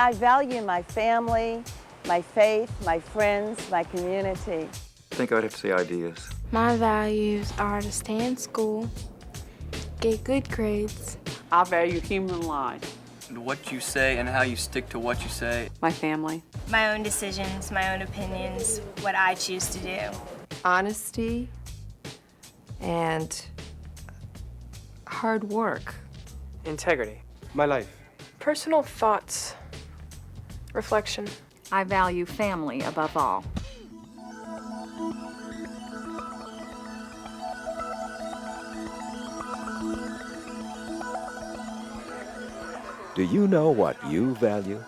I value my family, my faith, my friends, my community. I think I'd have to say ideas. My values are to stay in school, get good grades. I value human life. What you say and how you stick to what you say. My family. My own decisions, my own opinions, what I choose to do. Honesty and hard work. Integrity. My life. Personal thoughts, reflection. I value family above all. Do you know what you value?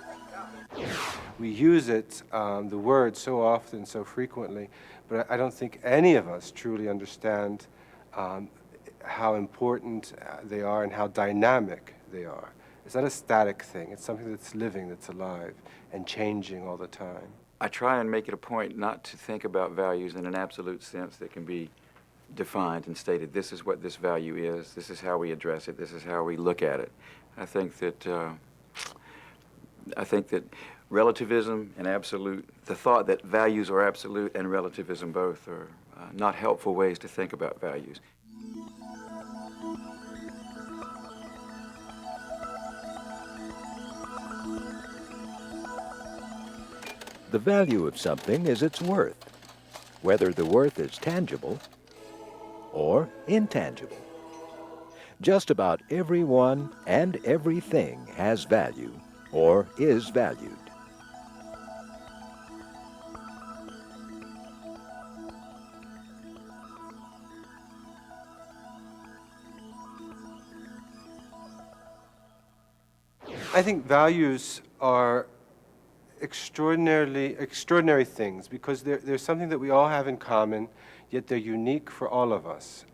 We use it, the word, so often, so frequently, but I don't think any of us truly understand how important they are and how dynamic they are. It's not a static thing. It's something that's living, that's alive, and changing all the time. I try and make it a point not to think about values in an absolute sense that can be defined and stated. This is what this value is. This is how we address it. This is how we look at it. I think that relativism and absolute, the thought that values are absolute and relativism both are not helpful ways to think about values. The value of something is its worth, whether the worth is tangible or intangible. Just about everyone and everything has value or is valued. I think values are extraordinary things because they're something that we all have in common, yet they're unique for all of us.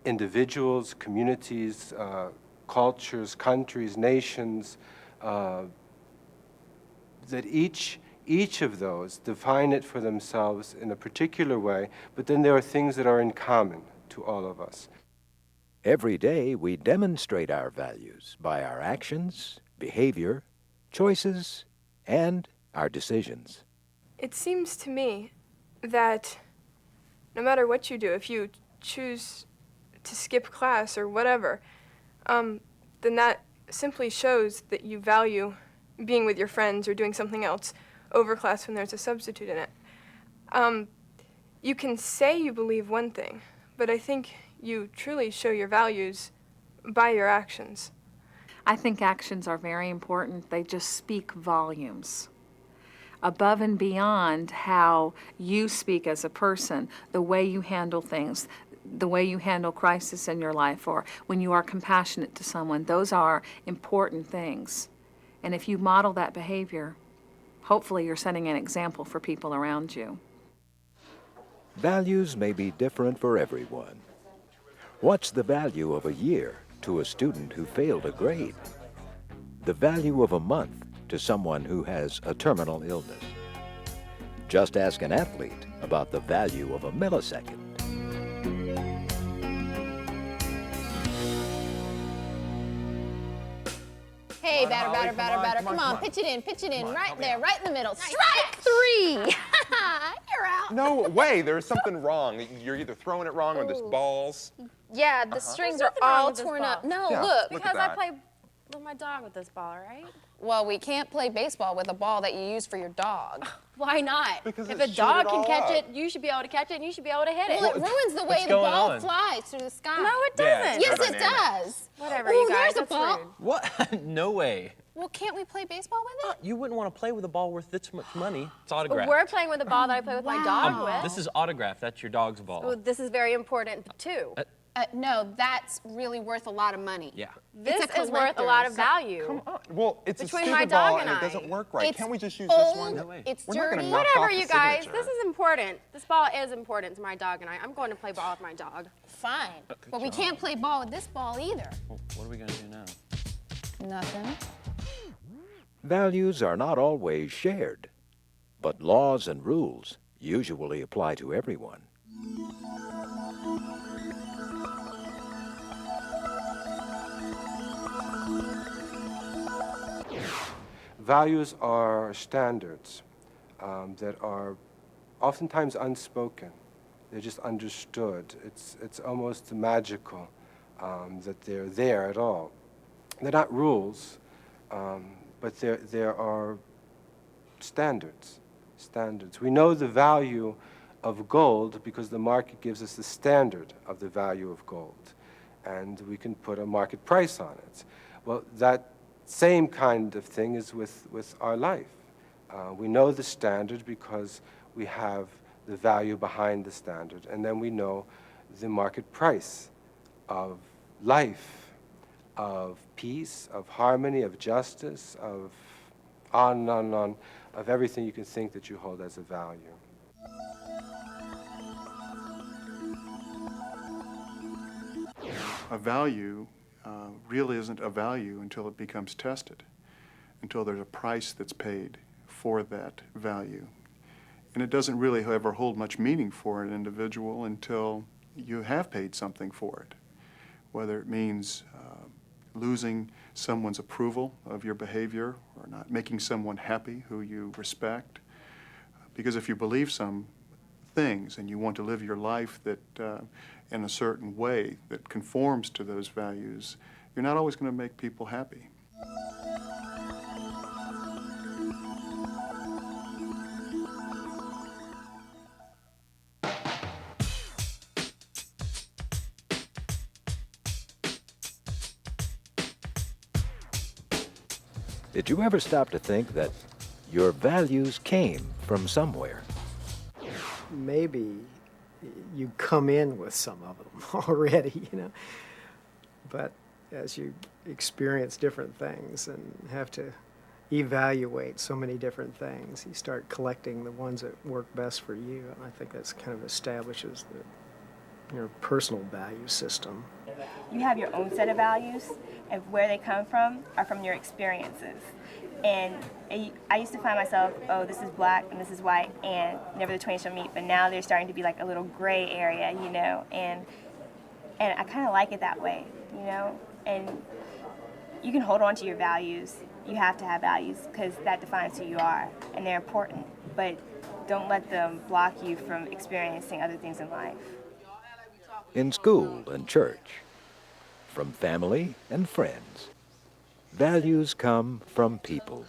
Individuals, communities, cultures, countries, nations, that each of those define it for themselves in a particular way, but then there are things that are in common to all of us. Every day we demonstrate our values by our actions, behavior, choices, and our decisions. It seems to me that no matter what you do, if you choose to skip class or whatever, then that simply shows that you value being with your friends or doing something else over class when there's a substitute in it. You can say you believe one thing, but I think you truly show your values by your actions. I think actions are very important. They just speak volumes. Above and beyond how you speak as a person, the way you handle things, the way you handle crisis in your life, or when you are compassionate to someone, those are important things. And if you model that behavior, hopefully you're setting an example for people around you. Values may be different for everyone. What's the value of a year to a student who failed a grade? The value of a month to someone who has a terminal illness? Just ask an athlete about the value of a millisecond. Hey, batter. Come on, pitch it in, right there, right in the middle. Strike three! You're out. No way, there's something wrong. You're either throwing it wrong or there's balls. Yeah, the strings are all torn up. No, Yeah, look. look Because at I that. play with my dog with this ball, right? Well, we can't play baseball with a ball that you use for your dog. Why not? Because if it a dog shoot it can all catch up. it, you should be able to catch it, and you should be able to hit it. Well, it ruins the way the ball flies through the sky. No, it Yeah, doesn't. it's Yes, very it dynamic. does. Whatever, Ooh, you guys, there's a that's ball. rude. What? No way. Well, can't we play baseball with it? You wouldn't want to play with a ball worth this much money. It's autographed. We're playing with a ball that I play with my dog with. This is autographed. That's your dog's ball. Well, this is very important, too. No, that's really worth a lot of money. Yeah. This It's a is worth a lot of collector's. value. Come on. Well, it's Between a my stupid dog ball and and I. it doesn't work right. It's Can't we just use old, this one? No way. It's We're not dirty. gonna knock Whatever, off the you guys. signature. This is important. This ball is important to my dog and I. I'm going to play ball with my dog. Fine. But we can't play ball with this ball either. Well, what are we going to do now? Nothing. Values are not always shared, but laws and rules usually apply to everyone. Values are standards that are oftentimes unspoken. They're just understood. It's almost magical that they're there at all. They're not rules, but there are standards. We know the value of gold because the market gives us the standard of the value of gold, and we can put a market price on it. Well, that same kind of thing is with our life. We know the standard because we have the value behind the standard, and then we know the market price of life, of peace, of harmony, of justice, of on and on and on, of everything you can think that you hold as a value. A value really isn't a value until it becomes tested, until there's a price that's paid for that value. And it doesn't really ever hold much meaning for an individual until you have paid something for it, whether it means losing someone's approval of your behavior or not making someone happy who you respect. Because if you believe some things and you want to live your life that in a certain way that conforms to those values, you're not always going to make people happy. Did you ever stop to think that your values came from somewhere? Maybe you come in with some of them already, you know. But as you experience different things and have to evaluate so many different things, you start collecting the ones that work best for you. And I think that's kind of establishes your personal value system. You have your own set of values, and where they come from are from your experiences. And I used to find myself, oh, this is black and this is white, and never the twain shall meet. But now there's starting to be like a little gray area, you know, and I kind of like it that way, you know. And you can hold on to your values. You have to have values because that defines who you are, and they're important. But don't let them block you from experiencing other things in life. In school and church, from family and friends. Values come from people.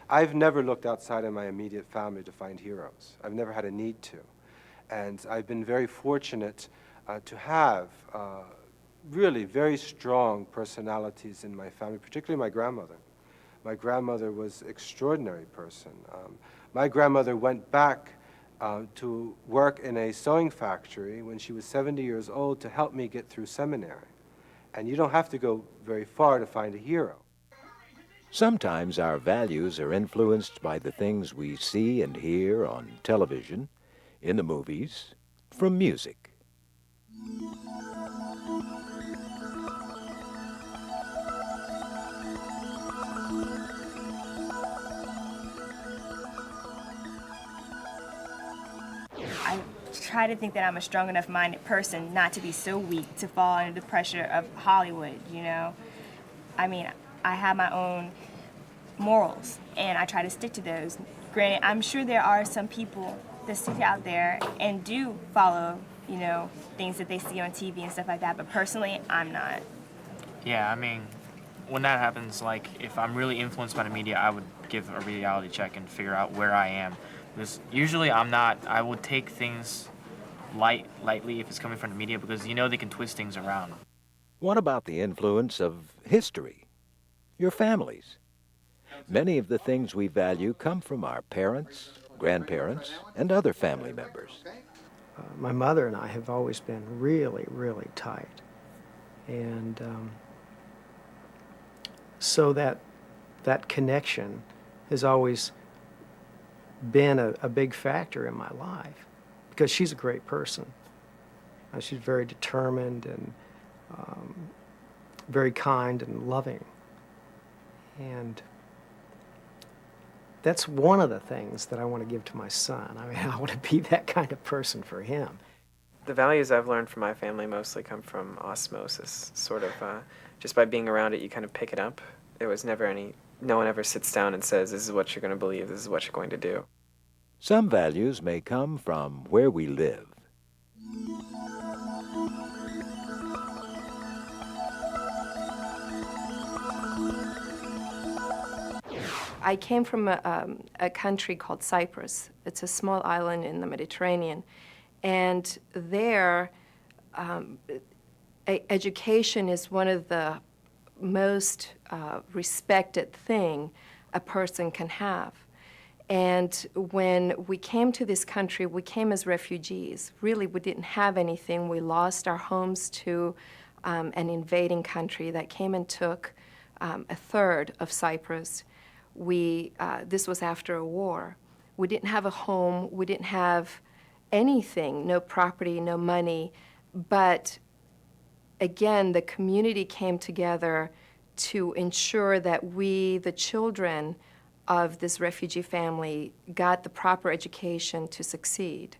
I've never looked outside of my immediate family to find heroes. I've never had a need to. And I've been very fortunate to have really very strong personalities in my family, particularly my grandmother. My grandmother was an extraordinary person. My grandmother went back to work in a sewing factory when she was 70 years old to help me get through seminary. And you don't have to go very far to find a hero. Sometimes our values are influenced by the things we see and hear on television, in the movies, from music. I try to think that I'm a strong enough minded person not to be so weak to fall under the pressure of Hollywood, you know. I mean, I have my own morals and I try to stick to those. Granted, I'm sure there are some people that sit out there and do follow, you know, things that they see on TV and stuff like that, but personally, I'm not. Yeah, I mean, when that happens, like, if I'm really influenced by the media, I would give a reality check and figure out where I am. Because usually I'm not. I would take things lightly if it's coming from the media because you know they can twist things around. What about the influence of history? Your families? Many of the things we value come from our parents, grandparents, and other family members. My mother and I have always been really, really tight. And so that connection has always been a big factor in my life because she's a great person. She's very determined and very kind and loving. And that's one of the things that I want to give to my son. I mean, I want to be that kind of person for him. The values I've learned from my family mostly come from osmosis, sort of just by being around it, you kind of pick it up. There was never no one ever sits down and says, this is what you're going to believe, this is what you're going to do. Some values may come from where we live. I came from a country called Cyprus. It's a small island in the Mediterranean. And there, education is one of the most respected thing a person can have. And when we came to this country, we came as refugees. Really, we didn't have anything. We lost our homes to an invading country that came and took a third of Cyprus. This was after a war. We didn't have a home. We didn't have anything, no property, no money. But again, the community came together to ensure that we, the children of this refugee family, got the proper education to succeed.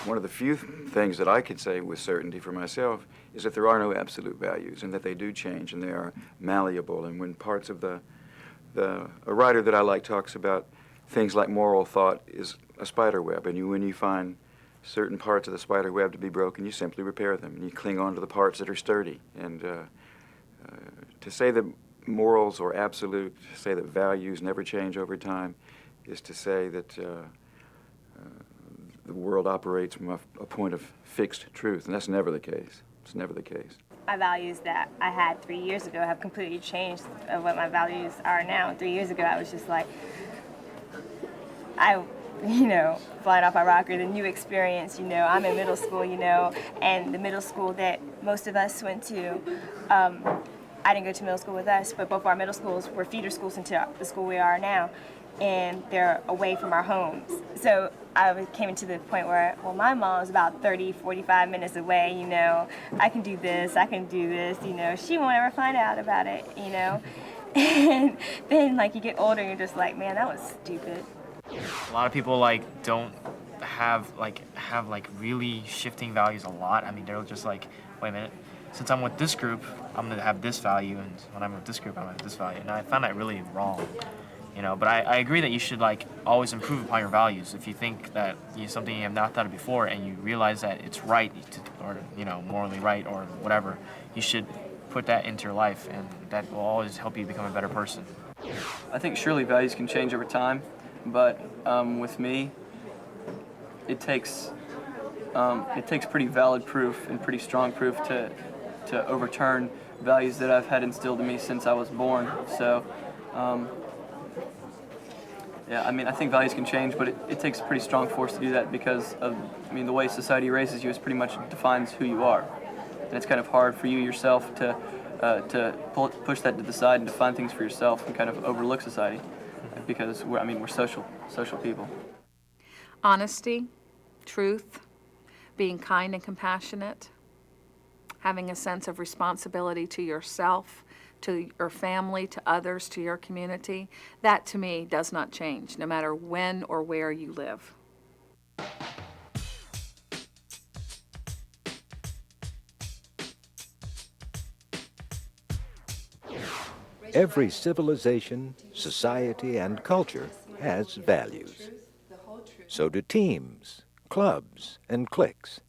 One of the few things that I could say with certainty for myself is that there are no absolute values and that they do change and they are malleable. And when parts of a writer that I like talks about things like moral thought is a spider web, and when you find certain parts of the spider web to be broken, you simply repair them and you cling on to the parts that are sturdy. And to say that morals are absolute, to say that values never change over time, is to say that the world operates from a point of fixed truth, and that's never the case. It's never the case. My values that I had 3 years ago have completely changed of what my values are now. 3 years ago, I was just like, flying off my rocker, the new experience, I'm in middle school, and the middle school that most of us went to, I didn't go to middle school with us, but both our middle schools were feeder schools into the school we are now, and they're away from our homes. So I came to the point where, well, my mom is about 30, 45 minutes away, I can do this, she won't ever find out about it, And then, you get older, and you're just like, man, that was stupid. A lot of people don't have really shifting values a lot. I mean, they're just like, wait a minute, since I'm with this group, I'm gonna have this value, and when I'm with this group, I'm gonna have this value. And I found that really wrong, But I agree that you should always improve upon your values. If you think that something you have not thought of before, and you realize that it's right, or morally right, or whatever, you should put that into your life, and that will always help you become a better person. I think surely values can change over time, but with me, it takes pretty valid proof and pretty strong proof to overturn values that I've had instilled in me since I was born. So, yeah, I think values can change, but it takes a pretty strong force to do that because of, the way society raises you is pretty much defines who you are. And it's kind of hard for you yourself to push that to the side and define things for yourself and kind of overlook society because we're social people. Honesty, truth, being kind and compassionate, having a sense of responsibility to yourself, to your family, to others, to your community, that to me does not change, no matter when or where you live. Every civilization, society, and culture has values. So do teams, clubs, and cliques.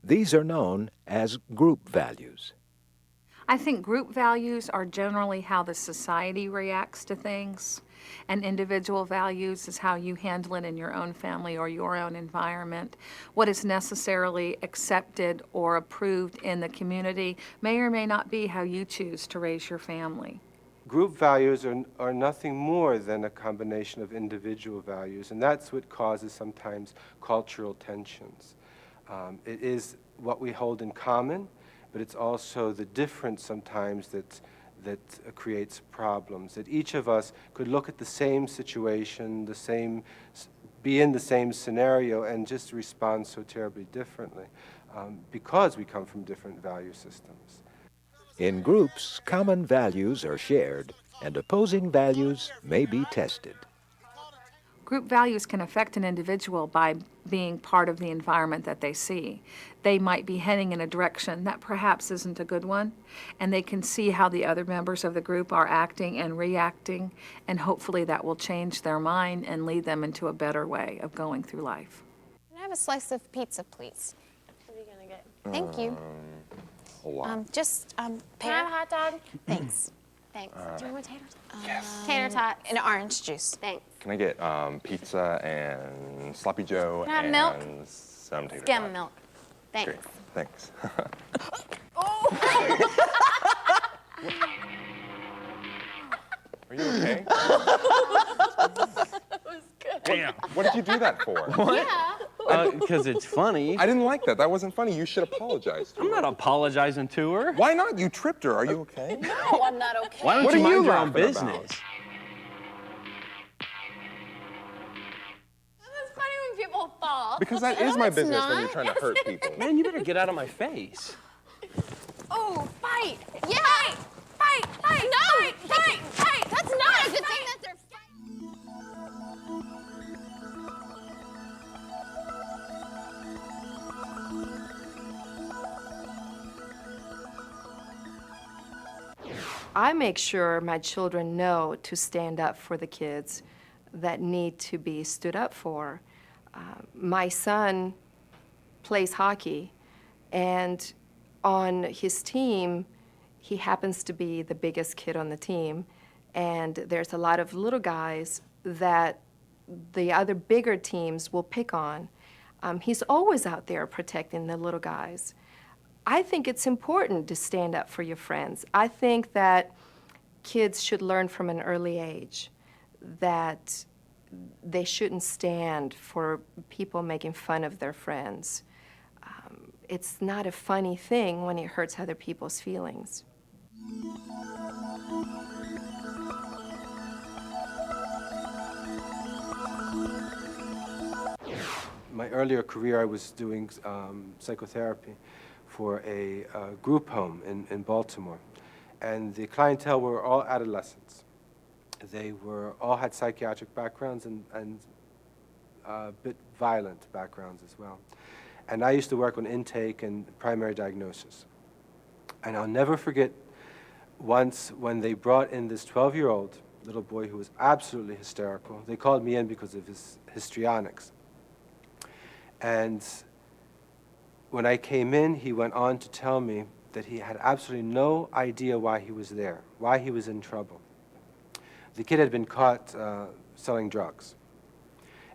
These are known as group values. I think group values are generally how the society reacts to things, and individual values is how you handle it in your own family or your own environment. What is necessarily accepted or approved in the community may or may not be how you choose to raise your family. Group values are nothing more than a combination of individual values, and that's what causes sometimes cultural tensions. It is what we hold in common, but it's also the difference sometimes that creates problems. That each of us could look at the same situation, be in the same scenario, and just respond so terribly differently because we come from different value systems. In groups, common values are shared, and opposing values may be tested. Group values can affect an individual by being part of the environment that they see. They might be heading in a direction that perhaps isn't a good one, and they can see how the other members of the group are acting and reacting, and hopefully that will change their mind and lead them into a better way of going through life. Can I have a slice of pizza, please? What are you gonna get? Thank you. A lot. Can I have a hot dog? Thanks. Thanks. Do you want taters? Yes. Tater tots. And orange juice. Thanks. Can I get pizza and sloppy Joe Can I have and milk? some tater Skim tots? milk. Thanks. Great. Thanks. Are you okay? That was good. Damn. What did you do that for? What? Because it's funny. I didn't like that. That wasn't funny. You should apologize to her. I'm not apologizing to her. Why not? You tripped her. Are you okay? No, I'm not okay. Why don't What you are mind you your own laughing business? about? It's funny when people fall. Because that is my business when you're trying to hurt people. Man, you better get out of my face. Oh, fight! Yeah! Fight! Fight! No! Fight! Fight! That's not a good thing that they're fighting. I make sure my children know to stand up for the kids that need to be stood up for. My son plays hockey, and on his team, he happens to be the biggest kid on the team, and there's a lot of little guys that the other bigger teams will pick on. He's always out there protecting the little guys. I think it's important to stand up for your friends. I think that kids should learn from an early age that they shouldn't stand for people making fun of their friends. It's not a funny thing when it hurts other people's feelings. My earlier career, I was doing psychotherapy for a group home in Baltimore. And the clientele were all adolescents. They all had psychiatric backgrounds and a bit violent backgrounds as well. And I used to work on intake and primary diagnosis. And I'll never forget once when they brought in this 12-year-old little boy who was absolutely hysterical. They called me in because of his histrionics. And when I came in, he went on to tell me that he had absolutely no idea why he was there, why he was in trouble. The kid had been caught selling drugs.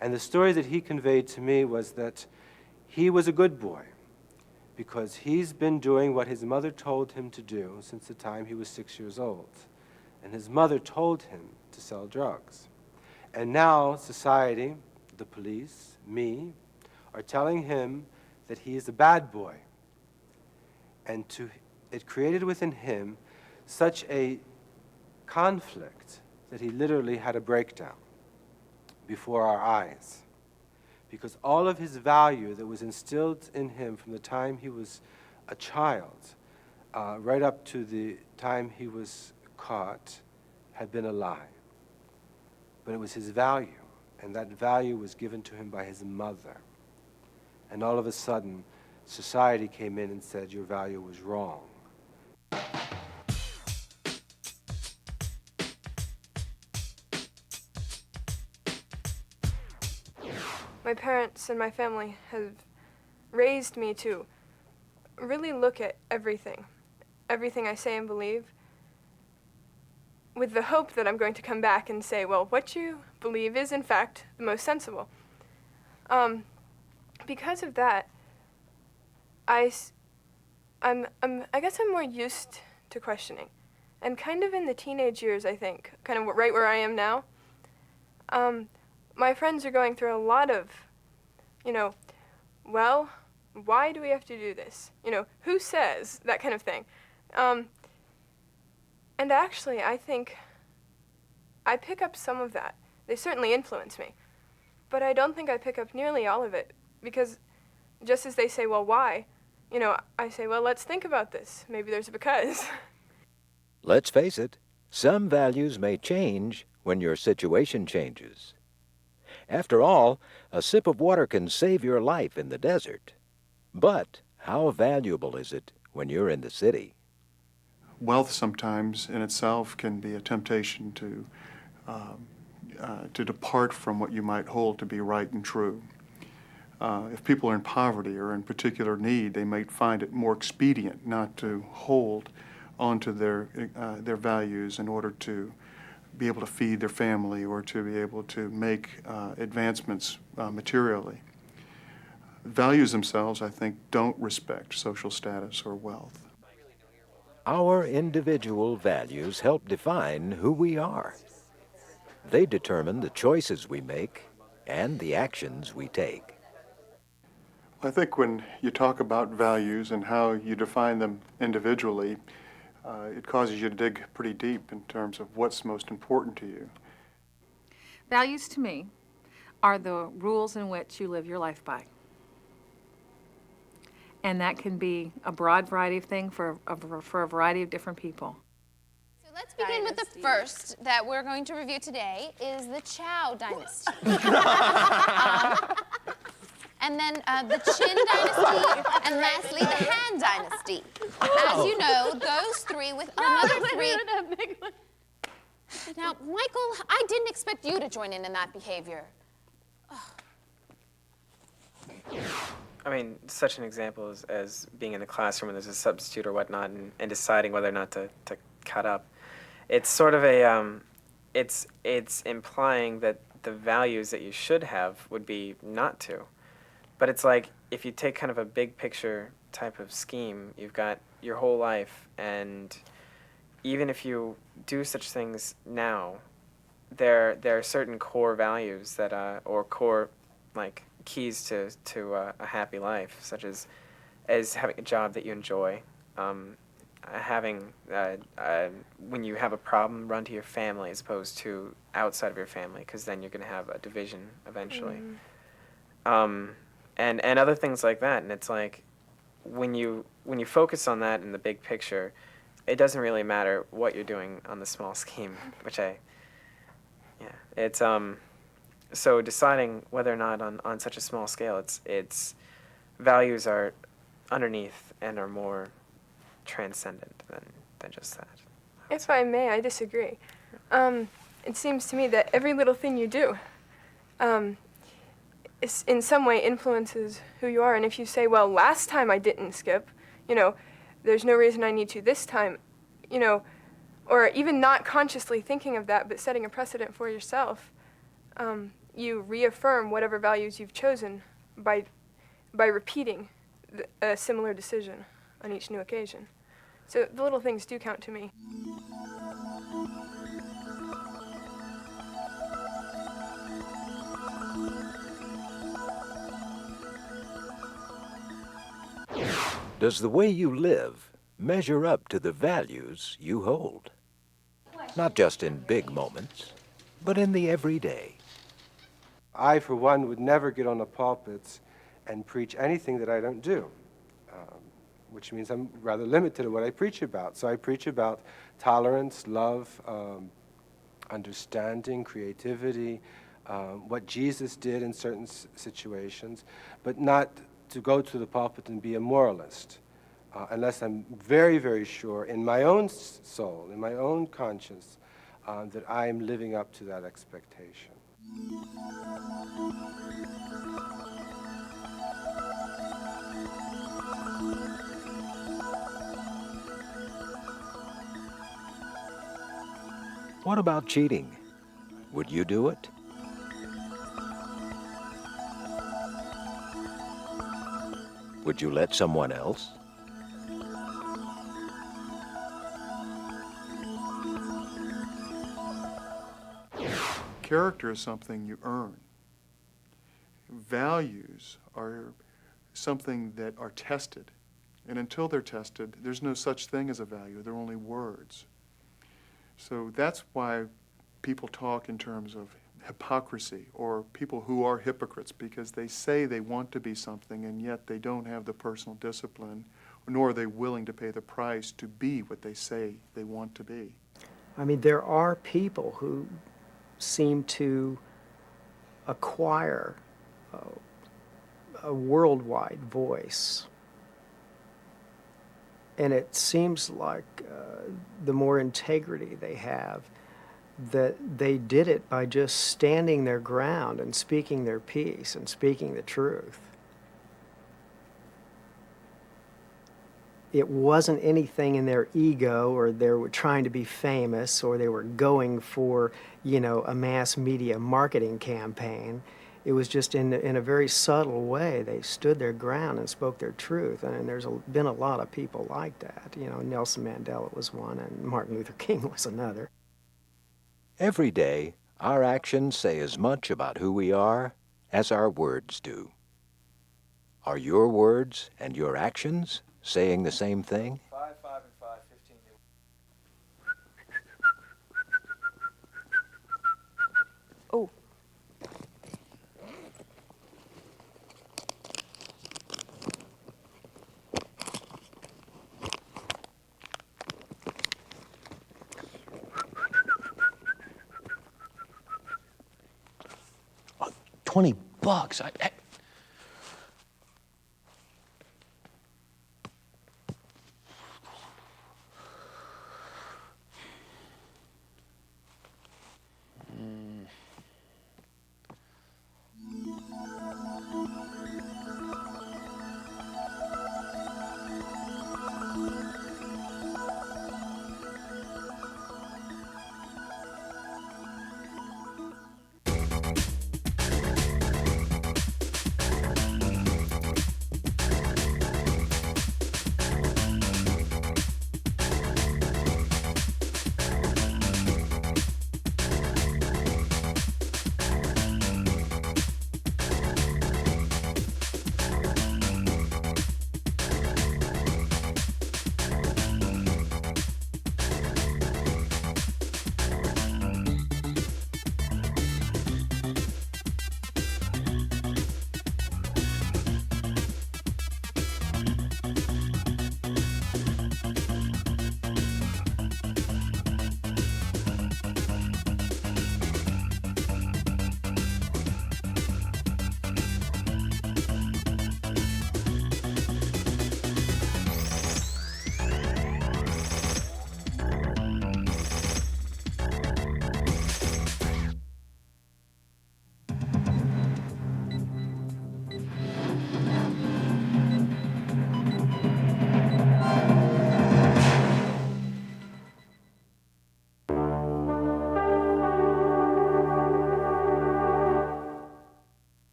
And the story that he conveyed to me was that he was a good boy because he's been doing what his mother told him to do since the time he was 6 years old. And his mother told him to sell drugs. And now society, the police, me, are telling him that he is a bad boy. And it created within him such a conflict that he literally had a breakdown before our eyes. Because all of his value that was instilled in him from the time he was a child, right up to the time he was caught, had been a lie. But it was his value, and that value was given to him by his mother. And all of a sudden, society came in and said, your value was wrong. My parents and my family have raised me to really look at everything I say and believe, with the hope that I'm going to come back and say, well, what you believe is in fact the most sensible. Because of that, I guess I'm more used to questioning. And kind of in the teenage years, I think, kind of right where I am now, my friends are going through a lot of, well, why do we have to do this? Who says? That kind of thing. And actually, I think I pick up some of that. They certainly influence me. But I don't think I pick up nearly all of it, because just as they say, well, why? I say, well, let's think about this. Maybe there's a because. Let's face it, some values may change when your situation changes. After all, a sip of water can save your life in the desert. But how valuable is it when you're in the city? Wealth sometimes in itself can be a temptation to depart from what you might hold to be right and true. If people are in poverty or in particular need, they might find it more expedient not to hold onto their values in order to be able to feed their family or to be able to make advancements materially. Values themselves, I think, don't respect social status or wealth. Our individual values help define who we are. They determine the choices we make and the actions we take. I think when you talk about values and how you define them individually, it causes you to dig pretty deep in terms of what's most important to you. Values to me are the rules in which you live your life by. And that can be a broad variety of things for a variety of different people. So let's begin with the first that we're going to review today is the Chow dynasty. And then the Qin dynasty, and lastly the Han dynasty. As you know, those three with another three. Now, Michael, I didn't expect you to join in that behavior. I mean, such an example as being in the classroom when there's a substitute or whatnot and deciding whether or not to cut up. It's sort of a, it's implying that the values that you should have would be not to. But it's like, if you take kind of a big picture type of scheme, you've got your whole life, and even if you do such things now, there are certain core values that, or core, like, keys to a happy life, such as having a job that you enjoy, having, when you have a problem, run to your family as opposed to outside of your family, because then you're going to have a division eventually. And other things like that. And it's like, when you focus on that in the big picture, it doesn't really matter what you're doing on the small scheme, it's, so deciding whether or not on such a small scale, it's values are underneath and are more transcendent than just that. If I may, I disagree. It seems to me that every little thing you do is in some way influences who you are. And if you say, well, last time I didn't skip, there's no reason I need to this time, or even not consciously thinking of that, but setting a precedent for yourself, you reaffirm whatever values you've chosen by repeating a similar decision on each new occasion. So the little things do count to me. Does the way you live measure up to the values you hold? Not just in big moments, but in the everyday. I, for one, would never get on the pulpits and preach anything that I don't do, which means I'm rather limited in what I preach about. So I preach about tolerance, love, understanding, creativity, what Jesus did in certain situations, but not to go to the pulpit and be a moralist, unless I'm very, very sure in my own soul, in my own conscience, that I am living up to that expectation. What about cheating? Would you do it? Would you let someone else? Character is something you earn. Values are something that are tested. And until they're tested, there's no such thing as a value. They're only words. So that's why people talk in terms of hypocrisy, or people who are hypocrites, because they say they want to be something and yet they don't have the personal discipline, nor are they willing to pay the price to be what they say they want to be. I mean, there are people who seem to acquire a worldwide voice. And it seems like the more integrity they have, that they did it by just standing their ground and speaking their piece and speaking the truth. It wasn't anything in their ego, or they were trying to be famous, or they were going for, a mass media marketing campaign. It was just in a very subtle way. They stood their ground and spoke their truth. And there's been a lot of people like that. Nelson Mandela was one, and Martin Luther King was another. Every day, our actions say as much about who we are as our words do. Are your words and your actions saying the same thing? 5, 5, and 5, 15. Oh. $20.